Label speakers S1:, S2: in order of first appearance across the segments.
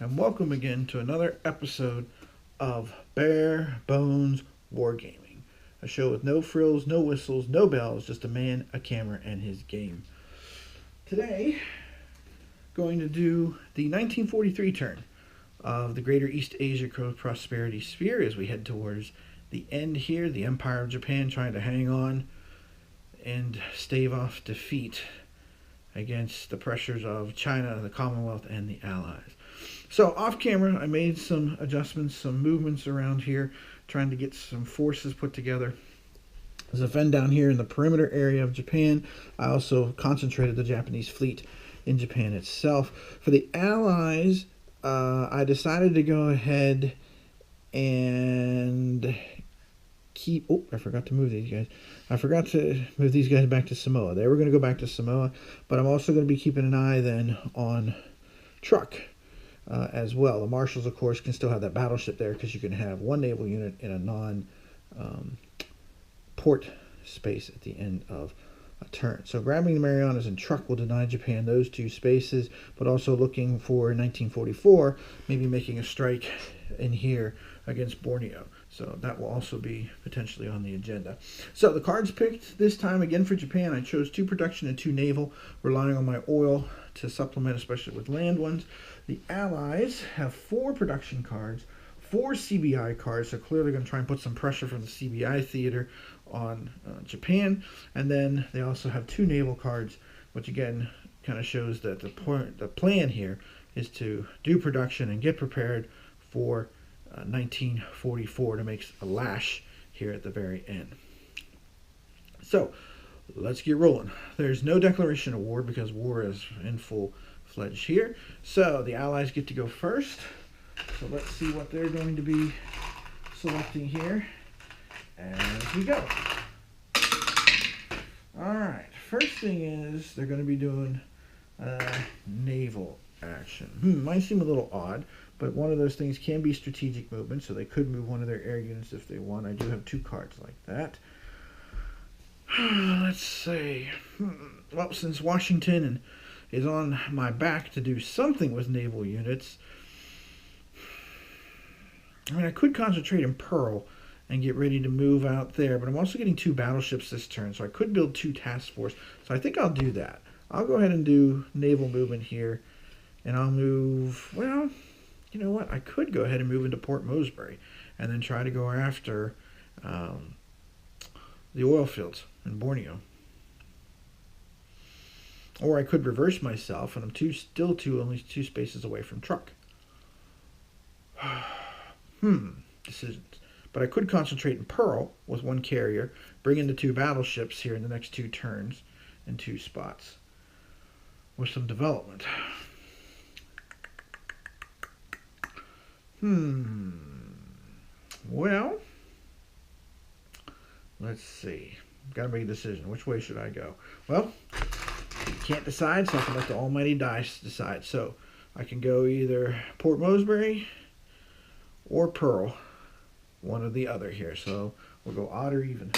S1: and welcome again to another episode of Bare Bones Wargaming, a show with no frills, no whistles, no bells, just a man, a camera, and his game. Today, going to do the 1943 turn of the Greater East Asia Prosperity Sphere as we head towards the end here, the Empire of Japan trying to hang on and stave off defeat against the pressures of China, the Commonwealth, and the Allies. So off camera, I made some adjustments, some movements around here, trying to get some forces put together. There's a fen down here in the perimeter area of Japan. I also concentrated the Japanese fleet in Japan itself. For the Allies, I decided to go ahead and keep... Oh, I forgot to move these guys. I forgot to move these guys back to Samoa. They were going to go back to Samoa, but I'm also going to be keeping an eye then on Truk as well. The Marshals, of course, can still have that battleship there because you can have one naval unit in a non-port space at the end of a turn. So grabbing the Marianas and Truk will deny Japan those two spaces, but also looking for 1944, maybe making a strike in here against Borneo. So that will also be potentially on the agenda. So the cards picked this time, again for Japan, I chose 2 production and 2 naval, relying on my oil to supplement, especially with land ones. The Allies have 4 production cards, 4 CBI cards, so clearly going to try and put some pressure from the CBI theater on Japan. And then they also have 2 naval cards, which again kind of shows that the plan here is to do production and get prepared for 1944 to make a lash here at the very end. So let's get rolling. There's no declaration of war because war is in full-fledged here. So the Allies get to go first. So let's see what they're going to be selecting here as we go. Alright, first thing is they're going to be doing naval action. Might seem a little odd, but one of those things can be strategic movement, so they could move one of their air units if they want. I do have 2 cards like that. Let's see. Well, since Washington is on my back to do something with naval units, I mean, I could concentrate in Pearl and get ready to move out there, but I'm also getting 2 battleships this turn, so I could build 2 task force. So I think I'll do that. I'll go ahead and do naval movement here, and I'll move, well, you know what? I could go ahead and move into Port Moresby and then try to go after the oil fields in Borneo. Or I could reverse myself, and I'm still only 2 spaces away from Truk. Decisions. But I could concentrate in Pearl with 1 carrier, bring in the 2 battleships here in the next 2 turns in 2 spots with some development. Well, let's see. Got to make a decision. Which way should I go? Well, can't decide, so I can let the almighty dice decide. So I can go either Port Moresby or Pearl, one or the other here. So we'll go odd or even.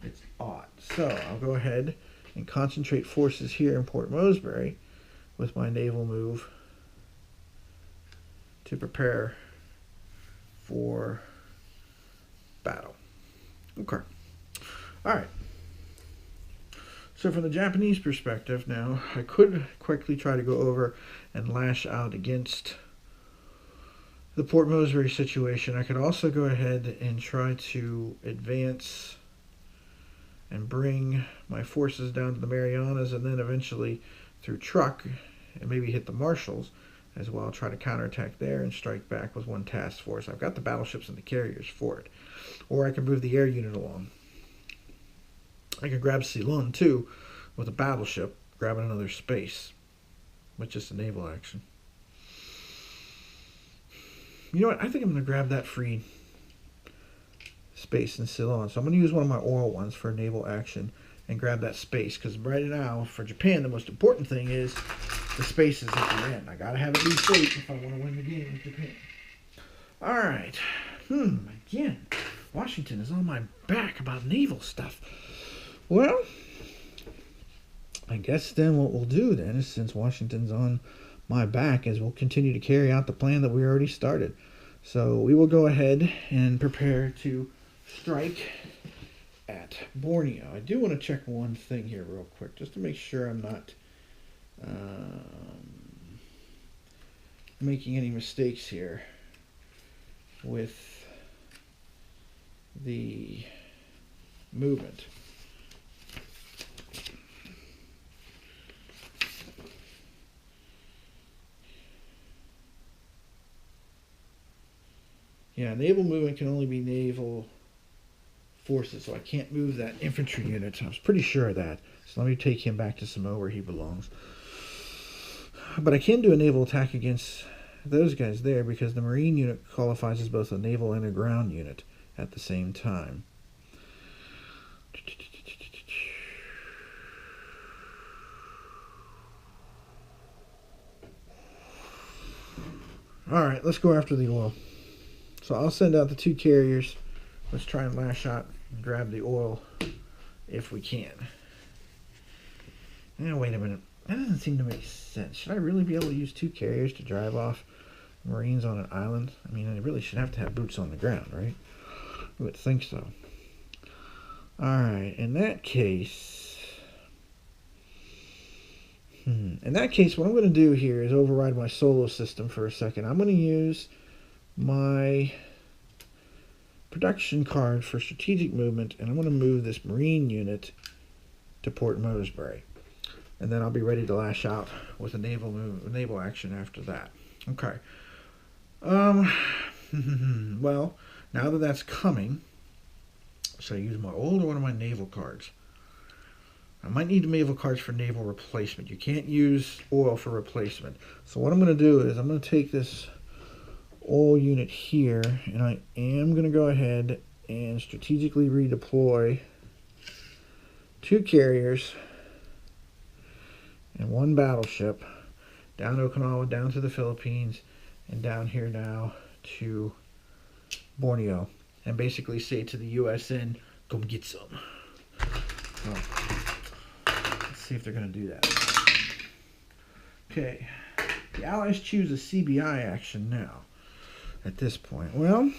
S1: It's odd. So I'll go ahead and concentrate forces here in Port Moresby with my naval move to prepare for battle. Okay. All right. So from the Japanese perspective now, I could quickly try to go over and lash out against the Port Moresby situation. I could also go ahead and try to advance and bring my forces down to the Marianas and then eventually through Truk and maybe hit the Marshals as well. Try to counterattack there and strike back with 1 task force. I've got the battleships and the carriers for it. Or I can move the air unit along. I can grab Ceylon too with a battleship, grabbing another space with just a naval action. You know what? I think I'm going to grab that free space in Ceylon. So I'm going to use one of my oil ones for naval action and grab that space. Because right now, for Japan, the most important thing is the spaces at the end. I got to have it be safe if I want to win the game with Japan. All right. Again, Washington is on my back about naval stuff. Well, I guess then what we'll do then is, since Washington's on my back as we'll continue to carry out the plan that we already started. So we will go ahead and prepare to strike at Borneo. I do want to check one thing here real quick, just to make sure I'm not making any mistakes here with the movement. Yeah, naval movement can only be naval forces, so I can't move that infantry unit. I was pretty sure of that. So let me take him back to Samoa where he belongs. But I can do a naval attack against those guys there because the Marine unit qualifies as both a naval and a ground unit at the same time. Alright, let's go after the oil. So I'll send out the 2 carriers. Let's try and lash out and grab the oil if we can. Now, wait a minute. That doesn't seem to make sense. Should I really be able to use 2 carriers to drive off Marines on an island? I mean, I really should have to have boots on the ground, right? I would think so. Alright, in that case... In that case, what I'm going to do here is override my solo system for a second. I'm going to use my production card for strategic movement, and I'm going to move this Marine unit to Port Moresby. And then I'll be ready to lash out with a naval action after that. Okay. Well, now that that's coming, should I use my old or one of my naval cards? I might need naval cards for naval replacement. You can't use oil for replacement. So what I'm going to do is I'm going to take this oil unit here, and I am going to go ahead and strategically redeploy 2 carriers and 1 battleship down Okinawa, down to the Philippines, and down here now to Borneo, and basically say to the USN, come get some. So, let's see if they're going to do that. Okay, the Allies choose a CBI action now. At this point, well,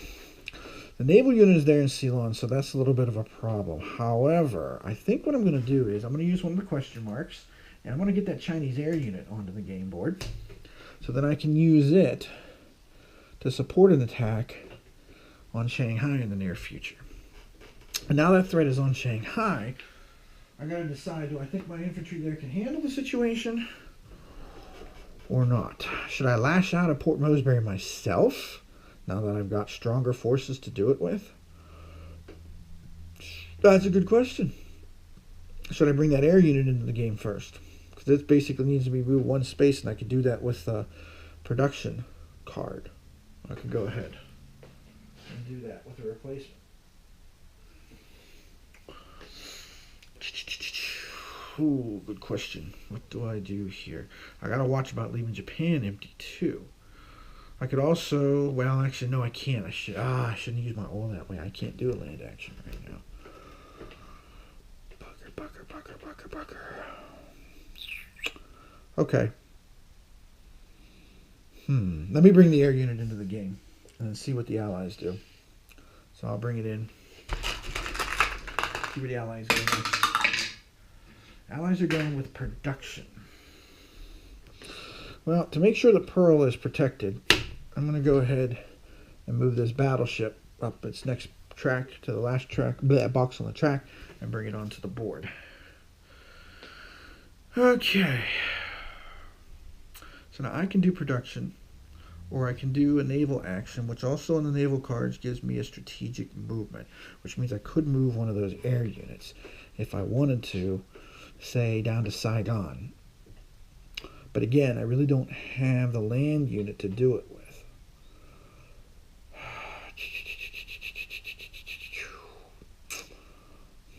S1: the naval unit is there in Ceylon, so that's a little bit of a problem. However, I think what I'm going to do is I'm going to use one of the question marks, and I'm going to get that Chinese air unit onto the game board, so that I can use it to support an attack on Shanghai in the near future. And now that threat is on Shanghai, I got to decide: do I think my infantry there can handle the situation or not? Should I lash out at Port Moresby myself, now that I've got stronger forces to do it with? That's a good question. Should I bring that air unit into the game first? Because this basically needs to be moved 1 space, and I could do that with the production card. I could go ahead and do that with a replacement. Ooh, good question. What do I do here? I gotta watch about leaving Japan empty too. I could also, well, actually, no, I can't. I shouldn't use my oil that way. I can't do a land action right now. Bugger. Okay. Let me bring the air unit into the game and see what the Allies do. So I'll bring it in. See where the Allies go. Allies are going with production. Well, to make sure the Pearl is protected, I'm going to go ahead and move this battleship up its next track to the last track, box on the track, and bring it onto the board. Okay. So now I can do production, or I can do a naval action, which also on the naval cards gives me a strategic movement, which means I could move one of those air units if I wanted to, say, down to Saigon. But again, I really don't have the land unit to do it with.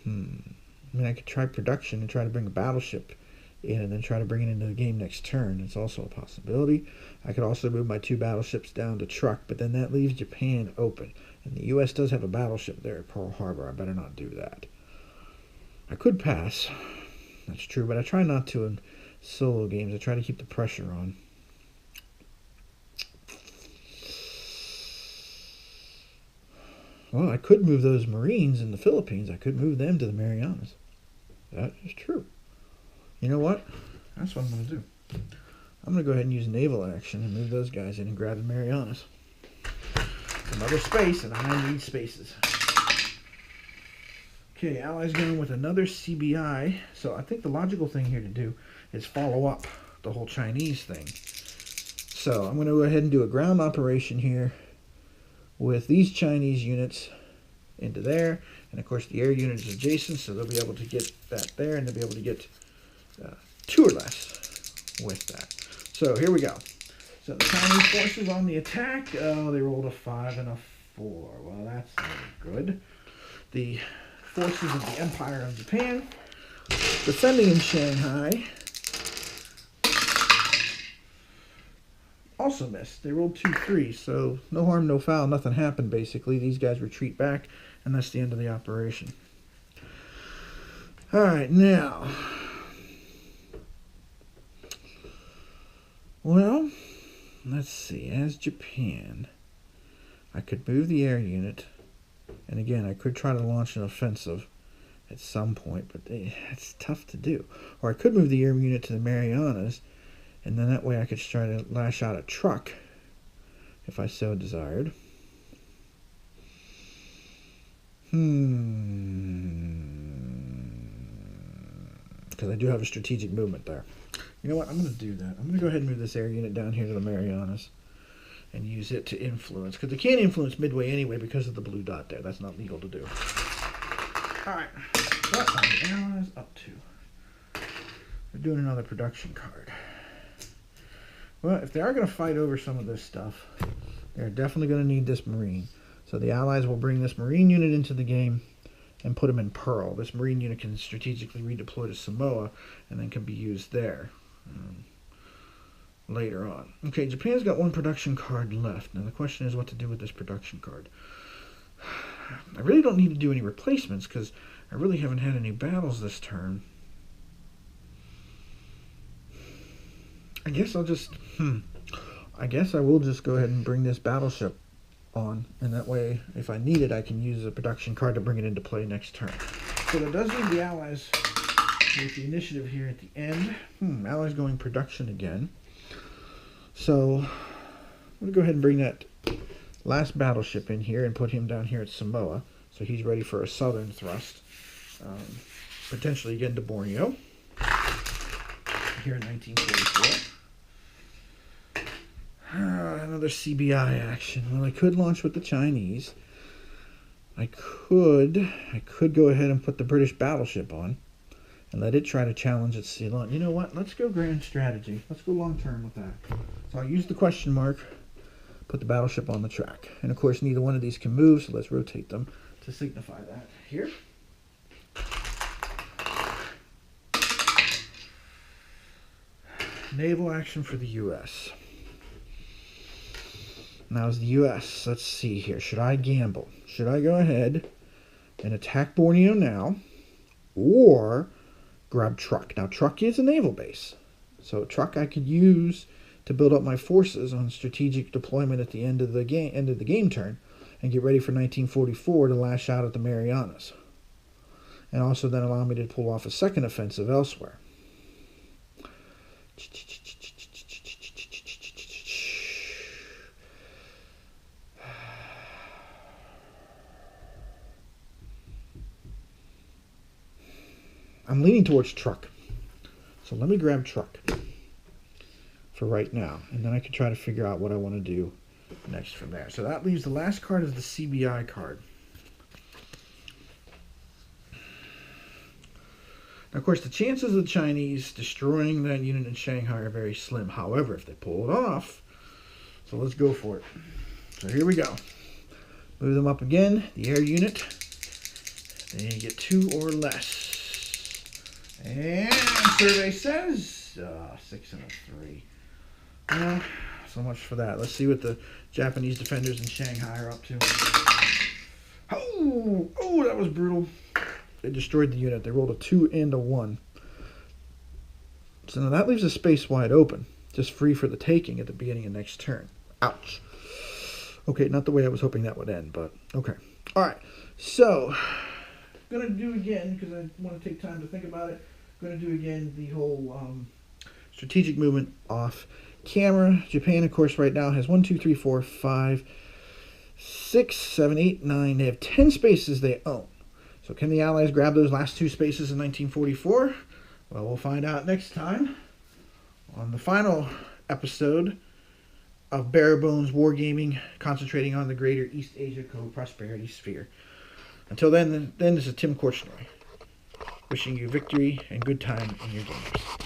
S1: I mean, I could try production and try to bring a battleship in and then try to bring it into the game next turn. It's also a possibility. I could also move my 2 battleships down to Truk, but then that leaves Japan open. And the U.S. does have a battleship there at Pearl Harbor. I better not do that. I could pass. That's true, but I try not to in solo games. I try to keep the pressure on. Well, I could move those Marines in the Philippines. I could move them to the Marianas. That is true. You know what? That's what I'm going to do. I'm going to go ahead and use naval action and move those guys in and grab the Marianas. Another space, and I need spaces. Okay, Allies going with another CBI. So I think the logical thing here to do is follow up the whole Chinese thing. So I'm going to go ahead and do a ground operation here with these Chinese units into there. And of course the air unit is adjacent, so they'll be able to get that there, and they'll be able to get 2 or less with that. So here we go. So the Chinese forces on the attack, oh, they rolled a 5 and a 4. Well, that's not good. The forces of the Empire of Japan defending in Shanghai also missed. They rolled 2 3s, so no harm, no foul. Nothing happened, basically. These guys retreat back, and that's the end of the operation. All right, now. Well, let's see. As Japan, I could move the air unit, and again, I could try to launch an offensive at some point, but it's tough to do. Or I could move the air unit to the Marianas, and then that way I could try to lash out a truck if I so desired. Because I do have a strategic movement there. You know what? I'm going to do that. I'm going to go ahead and move this air unit down here to the Marianas and use it to influence. Because they can't influence Midway anyway because of the blue dot there. That's not legal to do. Alright. What are the Allies up to? They're doing another production card. Well, if they are going to fight over some of this stuff, they're definitely going to need this Marine. So the Allies will bring this Marine unit into the game and put them in Pearl. This Marine unit can strategically redeploy to Samoa and then can be used there later on. Okay, Japan's got 1 production card left. Now the question is what to do with this production card. I really don't need to do any replacements because I really haven't had any battles this turn. I guess I'll just, I guess I will just go ahead and bring this battleship on, and that way, if I need it, I can use a production card to bring it into play next turn. So that does leave the Allies with the initiative here at the end. Allies going production again. So, I'm going to go ahead and bring that last battleship in here and put him down here at Samoa. So he's ready for a southern thrust. Potentially again to Borneo. Here in 1944. Another CBI action. Well, I could launch with the Chinese. I could go ahead and put the British battleship on and let it try to challenge its Ceylon. You know what? Let's go grand strategy. Let's go long term with that. So I'll use the question mark, put the battleship on the track. And of course, neither one of these can move, so let's rotate them to signify that. Here. Naval action for the U.S. Now as the U.S., let's see here. Should I gamble? Should I go ahead and attack Borneo now? Or grab Truk? Now Truk is a naval base. So Truk I could use to build up my forces on strategic deployment at the end of the game turn and get ready for 1944 to lash out at the Marianas. And also then allow me to pull off a second offensive elsewhere. I'm leaning towards Truk. So let me grab Truk for right now. And then I can try to figure out what I want to do next from there. So that leaves the last card is the CBI card. Now, of course, the chances of the Chinese destroying that unit in Shanghai are very slim. However, if they pull it off, so let's go for it. So here we go. Move them up again. The air unit. They get 2 or less. And survey says 6 and a 3. Well, so much for that. Let's see what the Japanese defenders in Shanghai are up to. Oh, that was brutal. They destroyed the unit. They rolled a 2 and a 1. So now that leaves a space wide open, just free for the taking at the beginning of next turn. Ouch. Okay, not the way I was hoping that would end, but okay. All right, so I'm going to do again, because I want to take time to think about it, I'm going to do again the whole strategic movement off camera. Japan, of course, right now has 1, 2, 3, 4, 5, 6, 7, 8, 9. They have 10 spaces they own. So can the Allies grab those last 2 spaces in 1944? Well, we'll find out next time on the final episode of Bare Bones Wargaming, concentrating on the greater East Asia co-prosperity sphere. Until then, this is Tim Korchnoi, wishing you victory and good time in your games.